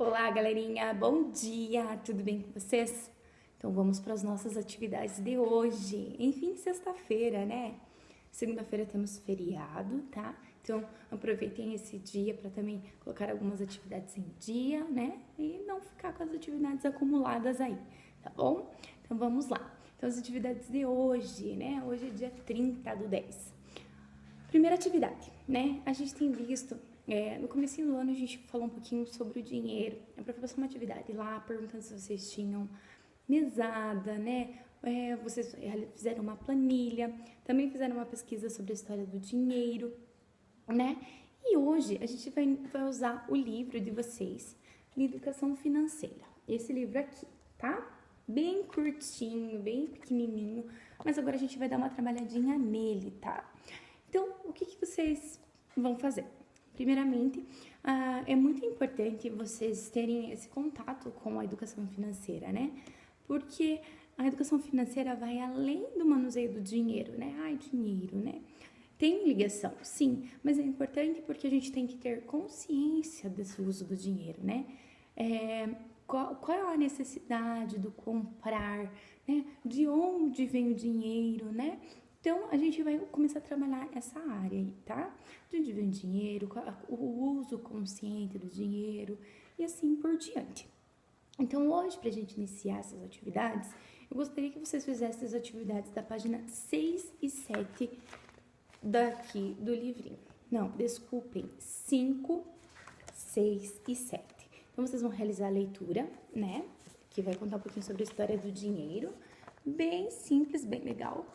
Olá, galerinha, bom dia, tudo bem com vocês? Então vamos para as nossas atividades de hoje. Enfim, sexta-feira, né? Segunda-feira temos feriado, tá? Então aproveitem esse dia para também colocar algumas atividades em dia, né? E não ficar com as atividades acumuladas aí, tá bom? Então vamos lá. Então as atividades de hoje, né? Hoje é dia 30/10. Primeira atividade, né? A gente tem visto, no comecinho do ano a gente falou um pouquinho sobre o dinheiro. É para fazer uma atividade lá, perguntando se vocês tinham mesada, né? Vocês fizeram uma planilha, também fizeram uma pesquisa sobre a história do dinheiro, né? E hoje a gente vai usar o livro de vocês, de Educação Financeira. Esse livro aqui, tá? Bem curtinho, bem pequenininho, mas agora a gente vai dar uma trabalhadinha nele, tá? Então, o que vocês vão fazer? Primeiramente, é muito importante vocês terem esse contato com a educação financeira, né? Porque a educação financeira vai além do manuseio do dinheiro, né? Dinheiro, né? Tem ligação, sim, mas é importante porque a gente tem que ter consciência desse uso do dinheiro, né? Qual é a necessidade do comprar, né? De onde vem o dinheiro, né? Então, a gente vai começar a trabalhar essa área aí, tá? De onde vem o dinheiro, o uso consciente do dinheiro e assim por diante. Então, hoje, pra gente iniciar essas atividades, eu gostaria que vocês fizessem as atividades da página 6 e 7 daqui do livrinho. Não, desculpem, 5, 6 e 7. Então, vocês vão realizar a leitura, né? Que vai contar um pouquinho sobre a história do dinheiro. Bem simples, bem legal.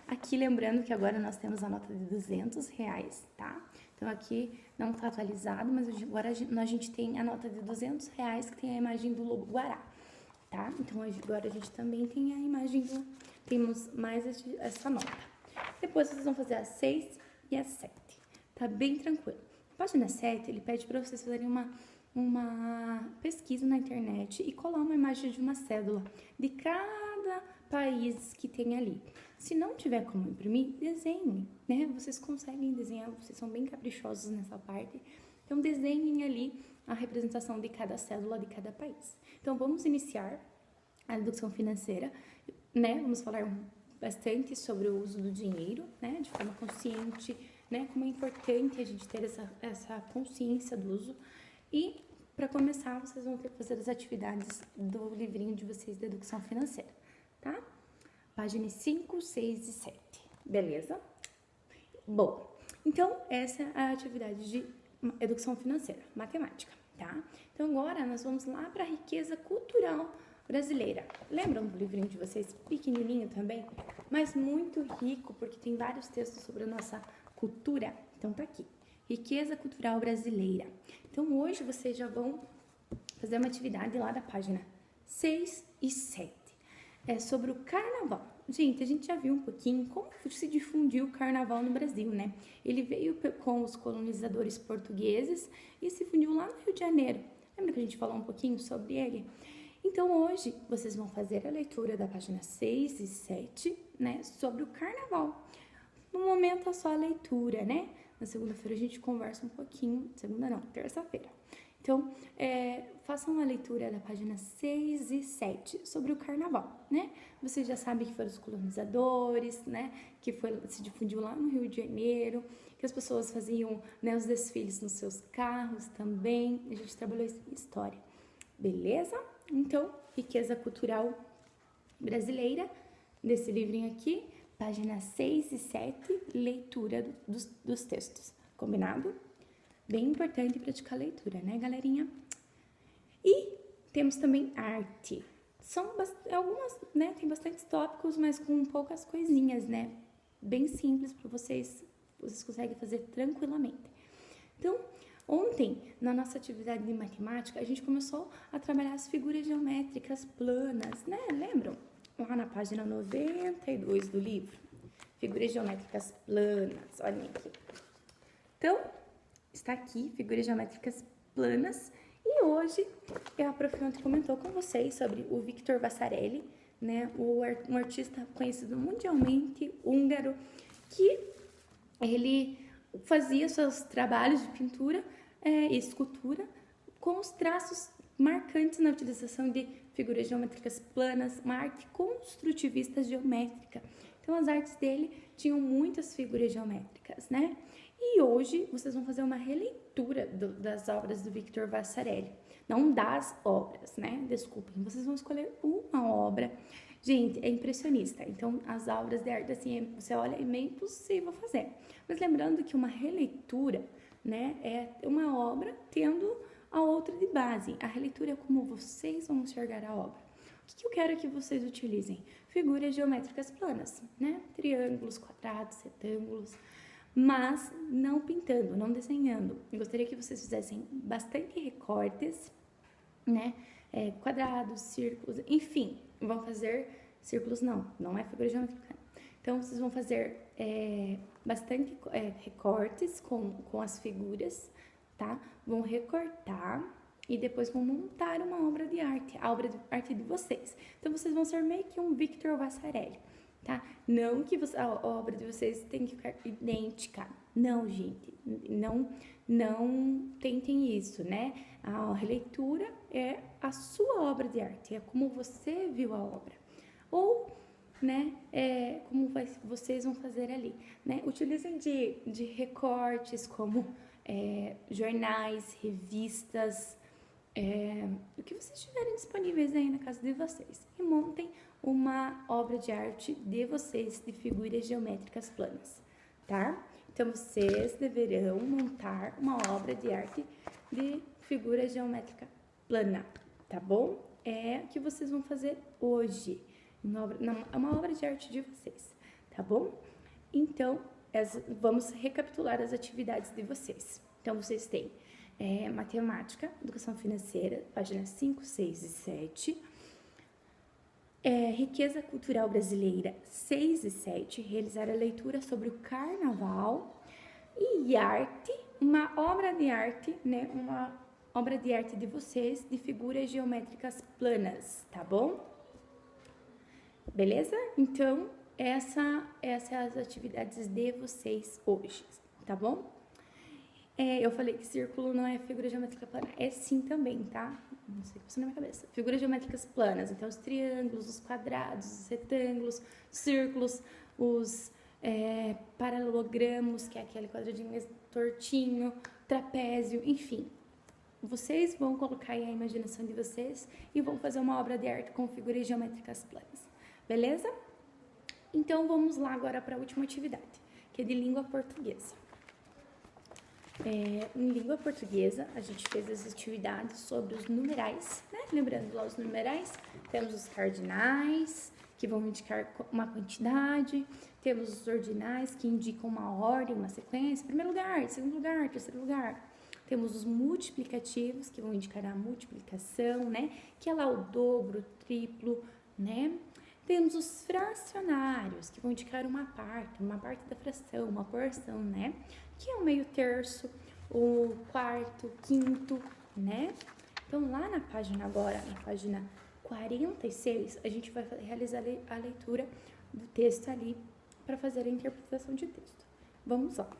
Aqui, lembrando que agora nós temos a nota de R$200, tá? Então, aqui não tá atualizado, mas agora a gente tem a nota de R$200 que tem a imagem do lobo guará, tá? Então, agora a gente também tem a imagem temos mais essa nota. Depois, vocês vão fazer a 6 e a 7, tá bem tranquilo. A página 7, ele pede para vocês fazerem uma pesquisa na internet e colar uma imagem de uma cédula de cada país que tem ali. Se não tiver como imprimir, desenhe, né? Vocês conseguem desenhar, vocês são bem caprichosos nessa parte. Então, desenhem ali a representação de cada cédula de cada país. Então, vamos iniciar a educação financeira, né? Vamos falar bastante sobre o uso do dinheiro, né? De forma consciente, né? Como é importante a gente ter essa consciência do uso. E, para começar, vocês vão ter que fazer as atividades do livrinho de vocês da educação financeira, tá? Páginas 5, 6 e 7, beleza? Bom, então essa é a atividade de educação financeira, matemática, tá? Então agora nós vamos lá para a riqueza cultural brasileira. Lembram do livrinho de vocês, pequenininho também, mas muito rico, porque tem vários textos sobre a nossa cultura. Então tá aqui, riqueza cultural brasileira. Então hoje vocês já vão fazer uma atividade lá da página 6 e 7. É sobre o carnaval. Gente, a gente já viu um pouquinho como se difundiu o carnaval no Brasil, né? Ele veio com os colonizadores portugueses e se fundiu lá no Rio de Janeiro. Lembra que a gente falou um pouquinho sobre ele? Então, hoje, vocês vão fazer a leitura da página 6 e 7, né? Sobre o carnaval. No momento, é só a leitura, né? Na segunda-feira, a gente conversa um pouquinho. Segunda não, terça-feira. Então, façam a leitura da página 6 e 7 sobre o carnaval, né? Vocês já sabem que foram os colonizadores, né? Que se difundiu lá no Rio de Janeiro, que as pessoas faziam, né, os desfiles nos seus carros também. A gente trabalhou isso em história, beleza? Então, riqueza cultural brasileira, desse livrinho aqui, página 6 e 7, leitura dos textos, combinado? Bem importante praticar leitura, né, galerinha? E temos também arte. São algumas, né, tem bastantes tópicos, mas com poucas coisinhas, né? Bem simples para vocês conseguem fazer tranquilamente. Então, ontem, na nossa atividade de matemática, a gente começou a trabalhar as figuras geométricas planas, né? Lembram? Lá na página 92 do livro. Figuras geométricas planas, olhem aqui. Então, está aqui, figuras geométricas planas, e hoje a prof. ontem comentou com vocês sobre o Victor Vasarely, né, um artista conhecido mundialmente, húngaro, que ele fazia seus trabalhos de pintura e escultura com os traços marcantes na utilização de figuras geométricas planas, uma arte construtivista geométrica. Então, as artes dele tinham muitas figuras geométricas, né? E hoje, vocês vão fazer uma releitura das obras do Victor Vasarely. Não das obras, né? Desculpem, vocês vão escolher uma obra. Gente, é impressionista. Então, as obras de arte, assim, você olha, é meio impossível fazer. Mas lembrando que uma releitura, né, é uma obra tendo a outra de base. A releitura é como vocês vão enxergar a obra. O que eu quero que vocês utilizem? Figuras geométricas planas, né? Triângulos, quadrados, retângulos, mas não pintando, não desenhando. Eu gostaria que vocês fizessem bastante recortes, né? Quadrados, círculos, enfim, vão fazer círculos não é figura geométrica. Então, vocês vão fazer bastante recortes com as figuras, tá? Vão recortar e depois vão montar uma obra de arte, a obra de arte de vocês. Então, vocês vão ser meio que um Victor Vasarely, tá? Não que a obra de vocês tem que ficar idêntica. Não, gente. Não tentem isso, né? A releitura é a sua obra de arte, é como você viu a obra. Ou, né, como vocês vão fazer ali, né? Utilizem de recortes como jornais, revistas, o que vocês tiverem disponíveis aí na casa de vocês. E montem uma obra de arte de vocês, de figuras geométricas planas, tá? Então, vocês deverão montar uma obra de arte de figura geométrica plana, tá bom? É o que vocês vão fazer hoje. É uma obra de arte de vocês, tá bom? Então, vamos recapitular as atividades de vocês. Então, vocês têm matemática, educação financeira, páginas 5, 6 e 7. Riqueza cultural brasileira, 6 e 7. Realizar a leitura sobre o carnaval. E arte, uma obra de arte, né? Uma obra de arte de vocês, de figuras geométricas planas, tá bom? Beleza? Então, essas são as atividades de vocês hoje, tá bom? Eu falei que círculo não é figura geométrica plana. É sim também, tá? Não sei o que passou na minha cabeça. Figuras geométricas planas. Então, os triângulos, os quadrados, os retângulos, círculos, os paralelogramos, que é aquele quadradinho mais tortinho, trapézio, enfim. Vocês vão colocar aí a imaginação de vocês e vão fazer uma obra de arte com figuras geométricas planas. Beleza? Então, vamos lá agora para a última atividade, que é de língua portuguesa. Em língua portuguesa, a gente fez as atividades sobre os numerais, né? Lembrando lá os numerais, temos os cardinais, que vão indicar uma quantidade, temos os ordinais, que indicam uma ordem, uma sequência, primeiro lugar, segundo lugar, terceiro lugar. Temos os multiplicativos, que vão indicar a multiplicação, né? Que é lá o dobro, o triplo, né? Temos os fracionários, que vão indicar uma parte da fração, uma porção, né? Que é o meio terço, o quarto, quinto, né? Então, lá na página agora, na página 46, a gente vai realizar a leitura do texto ali para fazer a interpretação de texto. Vamos lá.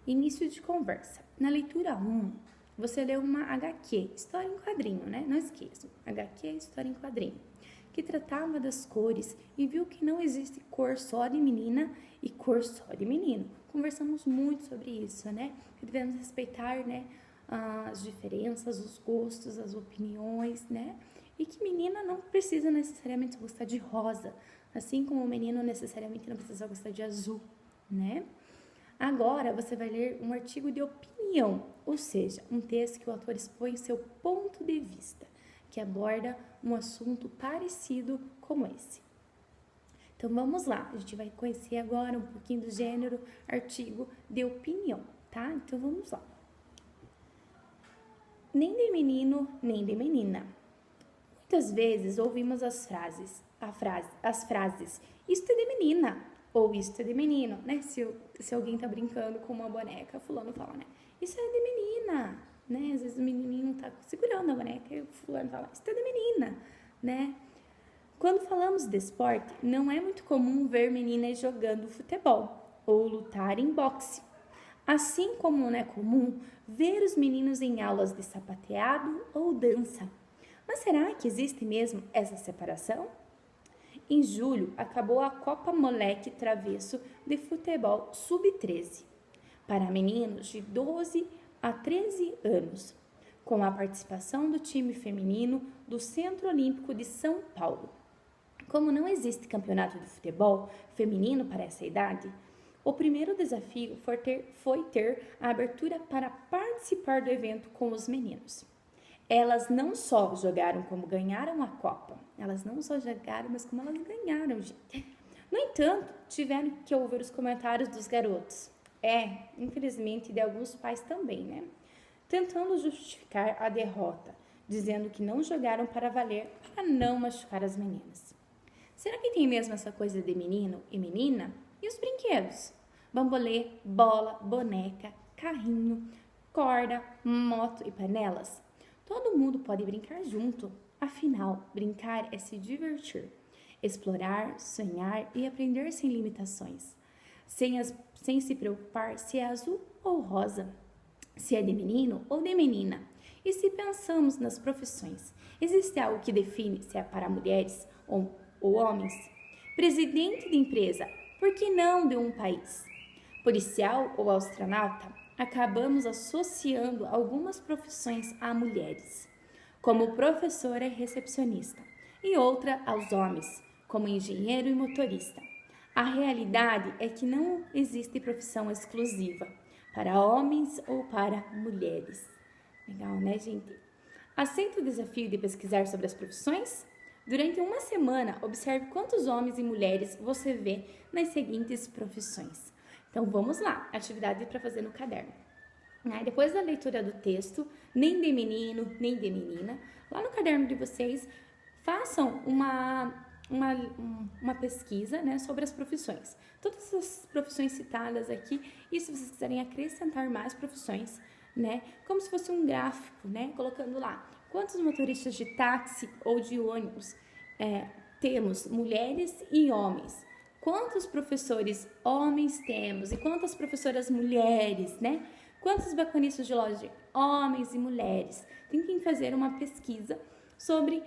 Início de conversa. Na leitura 1, você leu uma HQ, história em quadrinho, né? Não esqueçam, HQ é história em quadrinho, que tratava das cores e viu que não existe cor só de menina e cor só de menino. Conversamos muito sobre isso, né? Que devemos respeitar, né, as diferenças, os gostos, as opiniões, né? E que menina não precisa necessariamente gostar de rosa, assim como o menino necessariamente não precisa gostar de azul, né? Agora você vai ler um artigo de opinião, ou seja, um texto que o autor expõe seu ponto de vista, que aborda um assunto parecido como esse. Então, vamos lá. A gente vai conhecer agora um pouquinho do gênero artigo de opinião, tá? Então, vamos lá. Nem de menino, nem de menina. Muitas vezes ouvimos as frases, isto é de menina, ou isto é de menino, né? Se alguém tá brincando com uma boneca, fulano fala, né? Isso é de menina, né? Às vezes o menininho tá segurando a boneca e o fulano fala, isso é de menina, né? Quando falamos de esporte, não é muito comum ver meninas jogando futebol ou lutar em boxe. assim como não é comum ver os meninos em aulas de sapateado ou dança. Mas será que existe mesmo essa separação? Em julho, acabou a Copa Moleque Travesso de Futebol Sub-13 para meninos de 12 a 13 anos, com a participação do time feminino do Centro Olímpico de São Paulo. Como não existe campeonato de futebol feminino para essa idade, o primeiro desafio foi ter a abertura para participar do evento com os meninos. Elas não só jogaram como ganharam a Copa, elas não só jogaram, mas como elas ganharam, gente. No entanto, tiveram que ouvir os comentários dos garotos. Infelizmente, de alguns pais também, né? Tentando justificar a derrota, dizendo que não jogaram para valer, para não machucar as meninas. Será que tem mesmo essa coisa de menino e menina? E os brinquedos? Bambolê, bola, boneca, carrinho, corda, moto e panelas? Todo mundo pode brincar junto. Afinal, brincar é se divertir, explorar, sonhar e aprender sem limitações. Sem se preocupar se é azul ou rosa, se é de menino ou de menina. E se pensamos nas profissões, existe algo que define se é para mulheres ou homens? Presidente de empresa, por que não de um país? Policial ou astronauta? Acabamos associando algumas profissões a mulheres, como professora e recepcionista, e outra aos homens, como engenheiro e motorista. A realidade é que não existe profissão exclusiva para homens ou para mulheres. Legal, né, gente? Aceita o desafio de pesquisar sobre as profissões? Durante uma semana, observe quantos homens e mulheres você vê nas seguintes profissões. Então, vamos lá, atividade para fazer no caderno. Depois da leitura do texto, nem de menino, nem de menina, lá no caderno de vocês, façam uma pesquisa, né, sobre as profissões. Todas as profissões citadas aqui, e se vocês quiserem acrescentar mais profissões, né, como se fosse um gráfico, né, colocando lá quantos motoristas de táxi ou de ônibus temos, mulheres e homens. Quantos professores homens temos e quantas professoras mulheres, né? Quantos balconistas de loja, homens e mulheres? Tentem fazer uma pesquisa sobre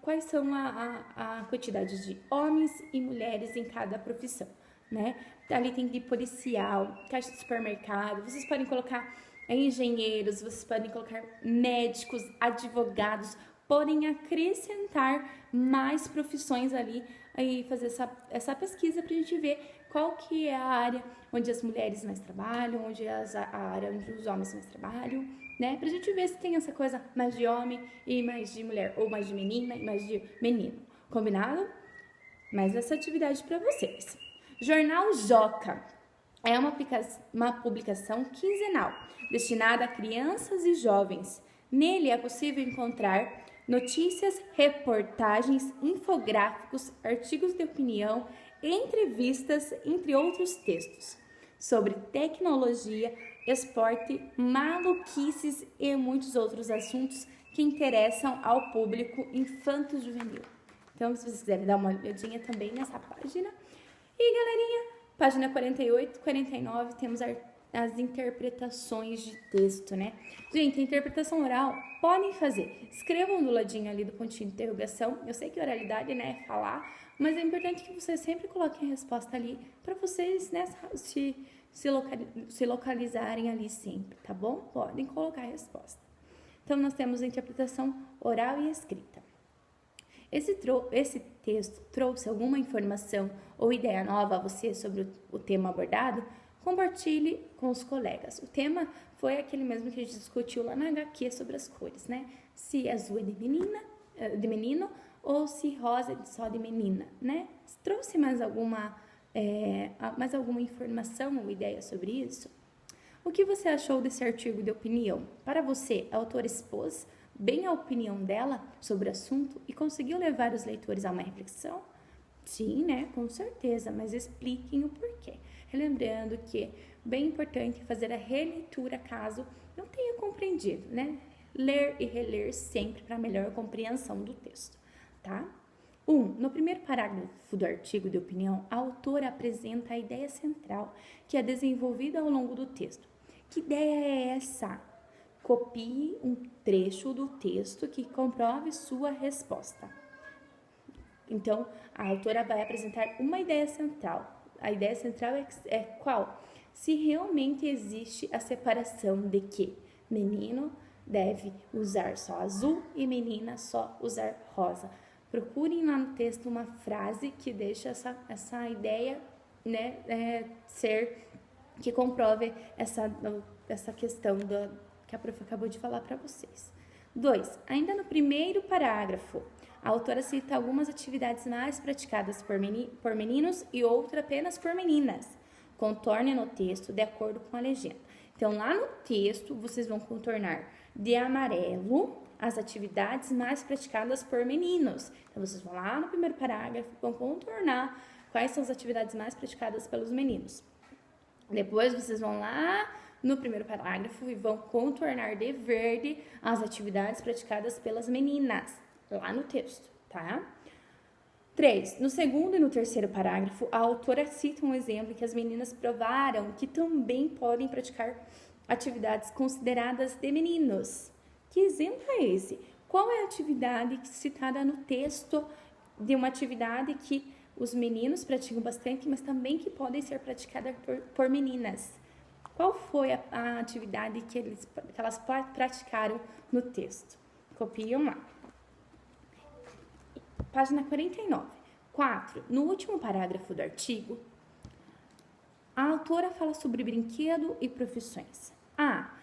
quais são a quantidade de homens e mulheres em cada profissão, né? Ali tem de policial, caixa de supermercado, vocês podem colocar engenheiros, vocês podem colocar médicos, advogados, podem acrescentar mais profissões ali e fazer essa pesquisa para a gente ver qual que é a área onde as mulheres mais trabalham, onde a área onde os homens mais trabalham, né? Pra gente ver se tem essa coisa mais de homem e mais de mulher, ou mais de menina e mais de menino. Combinado? Mais essa atividade para vocês. Jornal Joca é uma publicação quinzenal destinada a crianças e jovens. Nele é possível encontrar notícias, reportagens, infográficos, artigos de opinião, entrevistas, entre outros textos, sobre tecnologia, esporte, maluquices e muitos outros assuntos que interessam ao público infanto-juvenil. Então, se vocês quiserem dar uma olhadinha também nessa página. E, galerinha, página 48, 49, temos as interpretações de texto, né? Gente, a interpretação oral, podem fazer. Escrevam do ladinho ali do pontinho de interrogação. Eu sei que oralidade, né, é falar, mas é importante que vocês sempre coloquem a resposta ali para vocês, né, se localizarem ali sempre, tá bom? Podem colocar a resposta. Então, nós temos a interpretação oral e escrita. Esse texto trouxe alguma informação ou ideia nova a você sobre o tema abordado? Compartilhe com os colegas. O tema foi aquele mesmo que a gente discutiu lá na HQ sobre as cores, né? Se azul é de menino ou se rosa é só de menina, né? Trouxe mais alguma informação ou ideia sobre isso? O que você achou desse artigo de opinião? Para você, a autora expôs bem a opinião dela sobre o assunto e conseguiu levar os leitores a uma reflexão? Sim, né? Com certeza, mas expliquem o porquê. Relembrando que é bem importante fazer a releitura caso não tenha compreendido, né? Ler e reler sempre para melhor compreensão do texto, tá? No primeiro parágrafo do artigo de opinião, a autora apresenta a ideia central que é desenvolvida ao longo do texto. Que ideia é essa? Copie um trecho do texto que comprove sua resposta. Então, a autora vai apresentar uma ideia central. A ideia central é qual? Se realmente existe a separação de que menino deve usar só azul e menina só usar rosa. Procurem lá no texto uma frase que deixa essa ideia, né, que comprove essa questão que a prof acabou de falar para vocês. 2. Ainda no primeiro parágrafo, a autora cita algumas atividades mais praticadas por meninos e outra apenas por meninas. Contorne no texto de acordo com a legenda. Então, lá no texto, vocês vão contornar de amarelo as atividades mais praticadas por meninos. Então, vocês vão lá no primeiro parágrafo, vão contornar quais são as atividades mais praticadas pelos meninos. Depois, vocês vão lá no primeiro parágrafo e vão contornar de verde as atividades praticadas pelas meninas, lá no texto, tá? 3. No segundo e no terceiro parágrafo, a autora cita um exemplo que as meninas provaram que também podem praticar atividades consideradas de meninos. Que exemplo é esse? Qual é a atividade citada no texto de uma atividade que os meninos praticam bastante, mas também que podem ser praticadas por meninas? Qual foi a atividade que elas praticaram no texto? Copiam lá. Página 49. 4. No último parágrafo do artigo, a autora fala sobre brinquedo e profissões.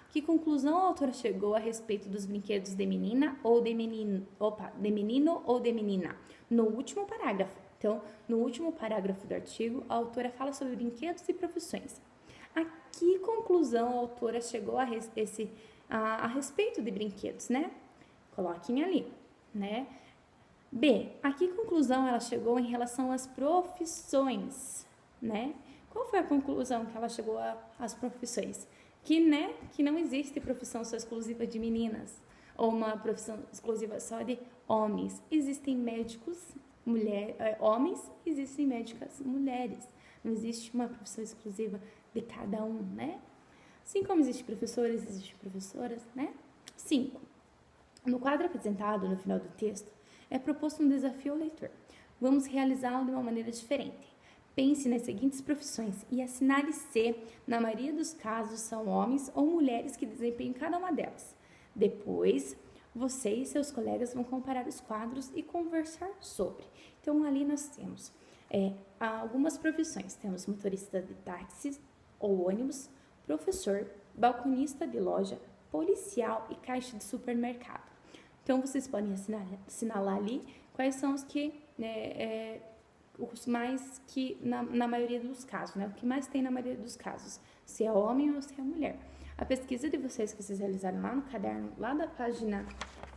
Que conclusão a autora chegou a respeito dos brinquedos de menina ou de menino? De menino ou de menina? No último parágrafo. Então, no último parágrafo do artigo, a autora fala sobre brinquedos e profissões. A que conclusão a autora chegou a respeito de brinquedos, né? Coloquem ali, né? B. A que conclusão ela chegou em relação às profissões, né? Qual foi a conclusão que ela chegou às profissões? Que não existe profissão só exclusiva de meninas ou uma profissão exclusiva só de homens. Existem médicos homens, existem médicas mulheres. Não existe uma profissão exclusiva de cada um, né? Assim como existem professores, existem professoras, né? 5. No quadro apresentado no final do texto, é proposto um desafio ao leitor. Vamos realizá-lo de uma maneira diferente. Pense nas seguintes profissões e assinale se, na maioria dos casos, são homens ou mulheres que desempenham cada uma delas. Depois, você e seus colegas vão comparar os quadros e conversar sobre. Então, ali nós temos algumas profissões. Temos motorista de táxi ou ônibus, professor, balconista de loja, policial e caixa de supermercado. Então, vocês podem assinalar ali quais são os que, os mais que, na maioria dos casos, né? O que mais tem na maioria dos casos, se é homem ou se é mulher. A pesquisa de vocês que vocês realizaram lá no caderno, lá da página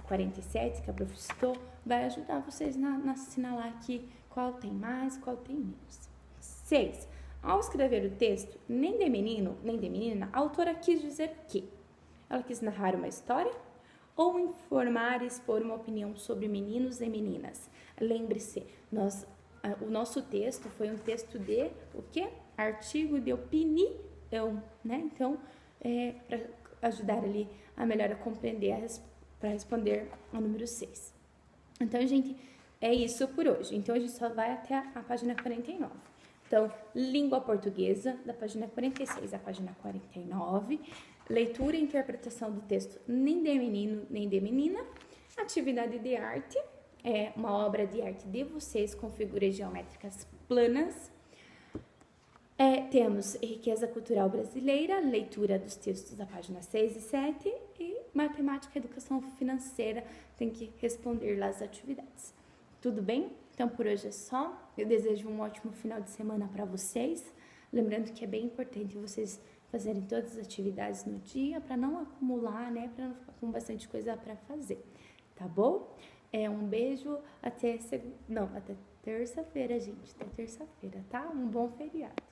47, que a prof citou, vai ajudar vocês a assinalar aqui qual tem mais, qual tem menos. 6. Ao escrever o texto, nem de menino, nem de menina, a autora quis dizer o quê? Ela quis narrar uma história ou informar e expor uma opinião sobre meninos e meninas. Lembre-se, o nosso texto foi um texto de o quê? Artigo de opinião, né? Então, para ajudar ali a melhor a compreender, para responder ao número 6. Então, gente, é isso por hoje. Então, a gente só vai até a página 49. Então, língua portuguesa, da página 46 à página 49. Leitura e interpretação do texto, nem de menino, nem de menina. Atividade de arte, uma obra de arte de vocês com figuras geométricas planas. Temos riqueza cultural brasileira, leitura dos textos da página 6 e 7 e matemática e educação financeira, tem que responder lá as atividades. Tudo bem? Então, por hoje é só. Eu desejo um ótimo final de semana para vocês. Lembrando que é bem importante vocês fazerem todas as atividades no dia para não acumular, né? Para não ficar com bastante coisa para fazer, tá bom? Um beijo até terça-feira, gente. Até terça-feira, tá? Um bom feriado.